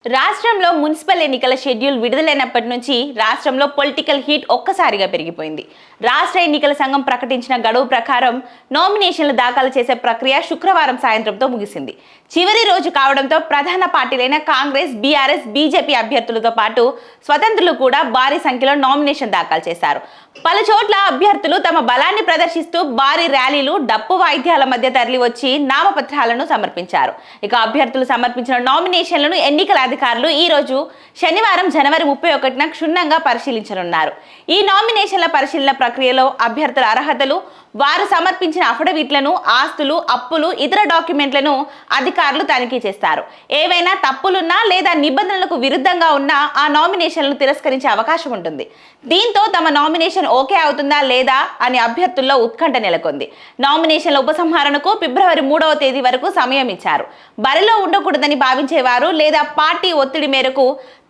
రాష్ట్రంలో మున్సిపల్ ఎన్నికల షెడ్యూల్ విడుదలైనప్పటి నుంచి రాష్ట్రంలో పొలిటికల్ హీట్ ఒక్కసారిగా పెరిగిపోయింది. రాష్ట్ర ఎన్నికల సంఘం ప్రకటించిన గడువు ప్రకారం నామినేషన్లు దాఖలు చేసే ప్రక్రియ శుక్రవారం సాయంత్రంతో ముగిసింది. చివరి రోజు కావడంతో ప్రధాన పార్టీలైన కాంగ్రెస్, బీఆర్ఎస్, బీజేపీ అభ్యర్థులతో పాటు స్వతంత్రులు కూడా భారీ సంఖ్యలో నామినేషన్ దాఖలు చేశారు. పలు చోట్ల అభ్యర్థులు తమ బలాన్ని ప్రదర్శిస్తూ భారీ ర్యాలీలు, డప్పు వాయిద్యాల మధ్య తరలివచ్చి నామపత్రాలను సమర్పించారు. ఇక అభ్యర్థులు సమర్పించిన నామినేషన్లను ఎన్నికల అధికారులు ఈ రోజు శనివారం జనవరి 31న క్షుణ్ణంగా పరిశీలించనున్నారు. ఈ నామినేషన్ల పరిశీలన ప్రక్రియలో అభ్యర్థుల అర్హతలు, వారు సమర్పించిన అఫిడవిట్లను, ఆస్తులు, అప్పులు, ఇతర డాక్యుమెంట్లను అధికారులు తనిఖీ చేస్తారు. ఏవైనా తప్పులున్నా లేదా నిబంధనలకు విరుద్ధంగా ఉన్నా ఆ నామినేషన్లను తిరస్కరించే అవకాశం ఉంటుంది. దీంతో తమ నామినేషన్ ఓకే అవుతుందా లేదా అని అభ్యర్థుల్లో ఉత్కంఠ నెలకొంది. నామినేషన్ల ఉపసంహరణకు ఫిబ్రవరి 3వ తేదీ వరకు సమయం ఇచ్చారు. బరిలో ఉండకూడదని భావించేవారు లేదా పార్టీ ఒత్తిడి మేరకు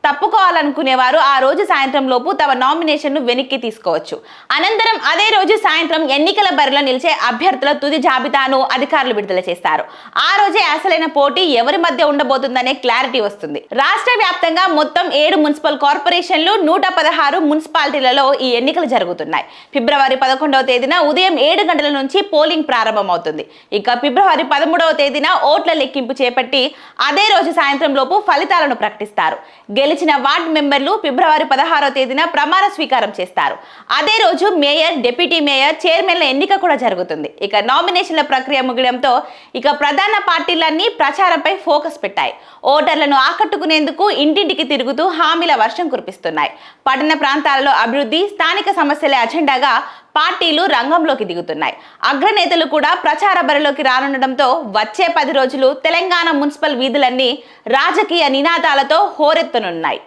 తప్పుకోవాలనుకునేవారు ఆ రోజు సాయంత్రం లోపు తమ నామినేషన్ను వెనక్కి తీసుకోవచ్చు. అనంతరం అదే రోజు సాయంత్రం ఎన్నికల బరిలో నిలిచే అభ్యర్థుల తుది జాబితాను అధికారులు విడుదల చేస్తారు. ఆ రోజే అసలైన పోటీ ఎవరి మధ్య ఉండబోతుందనే క్లారిటీ వస్తుంది. రాష్ట్ర వ్యాప్తంగా మొత్తం 7 మున్సిపల్ కార్పొరేషన్లు, 116 మున్సిపాలిటీలలో ఈ ఎన్నికలు జరుగుతున్నాయి. ఫిబ్రవరి 11వ తేదీన ఉదయం 7 గంటల నుంచి పోలింగ్ ప్రారంభమవుతుంది. ఇక ఫిబ్రవరి 13వ తేదీన ఓట్ల లెక్కింపు చేపట్టి అదే రోజు సాయంత్రం లోపు ఫలితాలను ప్రకటిస్తారు. గెలిచిన వార్డు మెంబర్లు ఫిబ్రవరి 16వ తేదీన ప్రమాణ స్వీకారం చేస్తారు. అదే రోజు మేయర్, డిప్యూటీ మేయర్, చైర్మన్ల ఎన్నిక కూడా జరుగుతుంది. ఇక నామినేషన్ల ప్రక్రియ ముగియడంతో ఇక ప్రధాన పార్టీలన్నీ ప్రచారంపై ఫోకస్ పెట్టాయి. ఓటర్లను ఆకట్టుకునేందుకు ఇంటింటికి తిరుగుతూ హామీల వర్షం కురిపిస్తున్నాయి. పట్టణ ప్రాంతాలలో అభివృద్ధి, స్థానిక సమస్యలే అజెండాగా పార్టీలు రంగంలోకి దిగుతున్నాయి. అగ్రనేతలు కూడా ప్రచార బరిలోకి రానుండటంతో వచ్చే 10 రోజులు తెలంగాణ మున్సిపల్ వీధులన్నీ రాజకీయ నినాదాలతో హోరెత్తనున్నాయి.